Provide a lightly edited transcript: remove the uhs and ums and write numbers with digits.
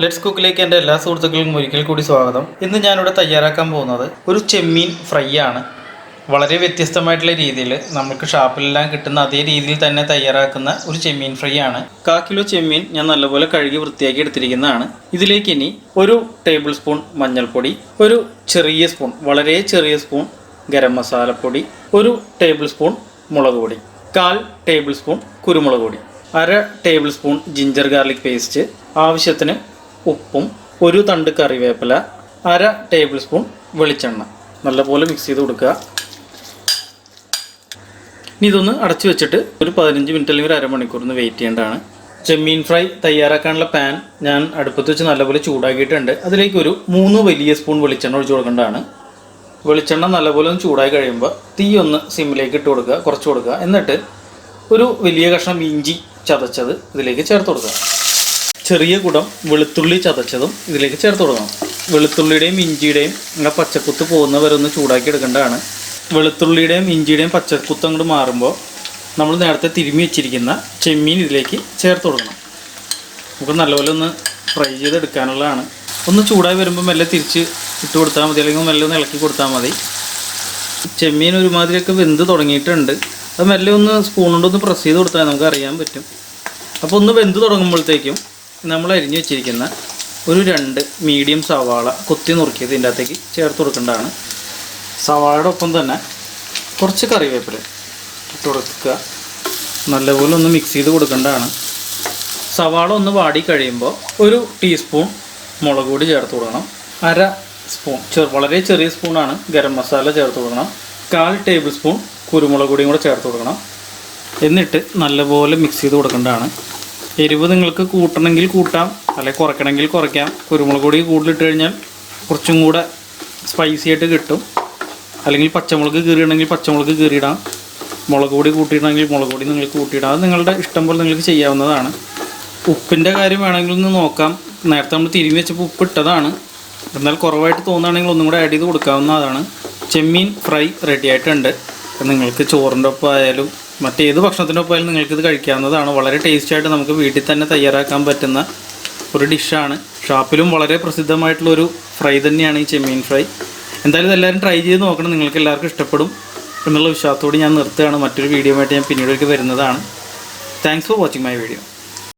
Let's കുക്കിലേക്ക് എൻ്റെ എല്ലാ സുഹൃത്തുക്കൾക്കും ഒരിക്കൽ കൂടി സ്വാഗതം. ഇന്ന് ഞാനിവിടെ തയ്യാറാക്കാൻ പോകുന്നത് ഒരു ചെമ്മീൻ ഫ്രൈ ആണ്. വളരെ വ്യത്യസ്തമായിട്ടുള്ള രീതിയിൽ നമുക്ക് ഷാപ്പിലെല്ലാം കിട്ടുന്ന അതേ രീതിയിൽ തന്നെ തയ്യാറാക്കുന്ന ഒരു ചെമ്മീൻ ഫ്രൈ ആണ്. 1/4 കിലോ ചെമ്മീൻ ഞാൻ നല്ലപോലെ കഴുകി വൃത്തിയാക്കി എടുത്തിരിക്കുന്നതാണ്. ഇതിലേക്ക് ഇനി 1 ടേബിൾ സ്പൂൺ മഞ്ഞൾപ്പൊടി, ഒരു ചെറിയ സ്പൂൺ, വളരെ ചെറിയ സ്പൂൺ ഗരം മസാലപ്പൊടി, 1 ടേബിൾ സ്പൂൺ മുളക് പൊടി, 1/4 ടേബിൾ സ്പൂൺ കുരുമുളക് പൊടി, 1/2 table spoon ginger garlic paste, ആവശ്യത്തിന് ഉപ്പും, 1 തണ്ട് കറിവേപ്പില, 1/2 ടേബിൾ സ്പൂൺ വെളിച്ചെണ്ണ. നല്ലപോലെ മിക്സ് ചെയ്ത് കൊടുക്കുക. ഇനി ഇതൊന്ന് അടച്ചു വെച്ചിട്ട് ഒരു 15 മിനിറ്റ് അല്ലെങ്കിൽ ഒരു അരമണിക്കൂർ ഒന്ന് വെയിറ്റ് ചെയ്യേണ്ടതാണ്. ചെമ്മീൻ ഫ്രൈ തയ്യാറാക്കാനുള്ള പാൻ ഞാൻ അടുപ്പത്ത് വെച്ച് നല്ലപോലെ ചൂടാക്കിയിട്ടുണ്ട്. അതിലേക്ക് ഒരു 3 വലിയ സ്പൂൺ വെളിച്ചെണ്ണ ഒഴിച്ച് കൊടുക്കേണ്ടതാണ്. വെളിച്ചെണ്ണ നല്ലപോലെ ഒന്ന് ചൂടായി കഴിയുമ്പോൾ തീ ഒന്ന് സിമ്മിലേക്ക് ഇട്ട് കൊടുക്കുക, കുറച്ച് കൊടുക്കുക. എന്നിട്ട് ഒരു വലിയ കഷ്ണം ഇഞ്ചി ചതച്ചത് ഇതിലേക്ക് ചേർത്ത് കൊടുക്കുക. ചെറിയ കുടം വെളുത്തുള്ളി ചതച്ചതും ഇതിലേക്ക് ചേർത്ത് കൊടുക്കണം. വെളുത്തുള്ളിയുടെയും ഇഞ്ചിയുടെയും അങ്ങനെ പച്ചക്കുത്ത് പോകുന്നവരെ ഒന്ന് ചൂടാക്കി എടുക്കേണ്ടതാണ്. വെളുത്തുള്ളിയുടെയും ഇഞ്ചിയുടെയും പച്ചക്കുത്ത് അങ്ങോട്ട് മാറുമ്പോൾ നമ്മൾ നേരത്തെ തിരുമ്മി വെച്ചിരിക്കുന്ന ചെമ്മീൻ ഇതിലേക്ക് ചേർത്ത് കൊടുക്കണം. നമുക്ക് നല്ലപോലെ ഒന്ന് ഫ്രൈ ചെയ്തെടുക്കാനുള്ളതാണ്. ഒന്ന് ചൂടായി വരുമ്പോൾ മെല്ലെ തിരിച്ച് ഇട്ട് കൊടുത്താൽ മതി, അല്ലെങ്കിൽ മെല്ലെ ഒന്ന് ഇളക്കി കൊടുത്താൽ മതി. ചെമ്മീൻ ഒരുമാതിരിയൊക്കെ വെന്ത് തുടങ്ങിയിട്ടുണ്ട്. അത് മെല്ലെ ഒന്ന് സ്പൂൺ കൊണ്ടൊന്ന് പ്രസ് ചെയ്ത് കൊടുത്താൽ നമുക്ക് അറിയാൻ പറ്റും. അപ്പോൾ ഒന്ന് വെന്ത് തുടങ്ങുമ്പോഴത്തേക്കും നമ്മൾ അരിഞ്ഞു വെച്ചിരിക്കുന്ന ഒരു 2 മീഡിയം സവാള കൊത്തി നുറുക്കിയത് ഇതിൻ്റെ അകത്തേക്ക് ചേർത്ത് കൊടുക്കേണ്ടതാണ്. സവാളയുടെ ഒപ്പം തന്നെ കുറച്ച് കറിവേപ്പില ഇട്ട് കൊടുക്കുക. നല്ലപോലെ ഒന്ന് മിക്സ് ചെയ്ത് കൊടുക്കേണ്ടതാണ്. സവാള ഒന്ന് വാടി കഴിയുമ്പോൾ 1 ടീസ്പൂൺ മുളക് പൊടി ചേർത്ത് കൊടുക്കണം. 1/2 സ്പൂൺ വളരെ ചെറിയ സ്പൂണാണ് ഗരം മസാല ചേർത്ത് കൊടുക്കണം. 1/4 ടേബിൾ സ്പൂൺ കുരുമുളക് പൊടിയും കൂടെ ചേർത്ത് കൊടുക്കണം. എന്നിട്ട് നല്ലപോലെ മിക്സ് ചെയ്ത് കൊടുക്കേണ്ടതാണ്. എരിവ് നിങ്ങൾക്ക് കൂട്ടണമെങ്കിൽ കൂട്ടാം, അല്ലെങ്കിൽ കുറയ്ക്കണമെങ്കിൽ കുറയ്ക്കാം. കുരുമുളക് പൊടി കൂടുതലിട്ട് കഴിഞ്ഞാൽ കുറച്ചും കൂടെ സ്പൈസി ആയിട്ട് കിട്ടും. അല്ലെങ്കിൽ പച്ചമുളക് കീറിയിടണമെങ്കിൽ പച്ചമുളക് കീറിയിടാം. മുളക് പൊടി കൂട്ടിയിടണമെങ്കിൽ മുളക് പൊടി നിങ്ങൾക്ക് കൂട്ടിയിടാം. അത് നിങ്ങളുടെ ഇഷ്ടം പോലെ നിങ്ങൾക്ക് ചെയ്യാവുന്നതാണ്. ഉപ്പിൻ്റെ കാര്യം വേണമെങ്കിൽ ഒന്ന് നോക്കാം. നേരത്തെ നമ്മൾ തിരുമ്മി വെച്ചപ്പോൾ ഉപ്പ് ഇട്ടതാണ്. എന്നാൽ കുറവായിട്ട് തോന്നുകയാണെങ്കിൽ ഒന്നും കൂടെ ആഡ് ചെയ്ത് കൊടുക്കാവുന്നതാണ്. ചെമ്മീൻ ഫ്രൈ റെഡി ആയിട്ടുണ്ട്. നിങ്ങൾക്ക് ചോറിൻ്റെ ഒപ്പം ആയാലും മറ്റേത് ഭക്ഷണത്തിൻ്റെ ഒപ്പം ആയാലും നിങ്ങൾക്കിത് കഴിക്കാവുന്നതാണ്. വളരെ ടേസ്റ്റായിട്ട് നമുക്ക് വീട്ടിൽ തന്നെ തയ്യാറാക്കാൻ പറ്റുന്ന ഒരു ഡിഷാണ്. ഷാപ്പിലും വളരെ പ്രസിദ്ധമായിട്ടുള്ളൊരു ഫ്രൈ തന്നെയാണ് ഈ ചെമ്മീൻ ഫ്രൈ. എന്തായാലും ഇതെല്ലാവരും ട്രൈ ചെയ്ത് നോക്കണം. നിങ്ങൾക്ക് എല്ലാവർക്കും ഇഷ്ടപ്പെടും എന്നുള്ള വിശ്വാസത്തോടെ ഞാൻ നിർത്തുകയാണ്. മറ്റൊരു വീഡിയോ ആയിട്ട് ഞാൻ പിന്നീട് വരുന്നതാണ്. Thanks for watching my video.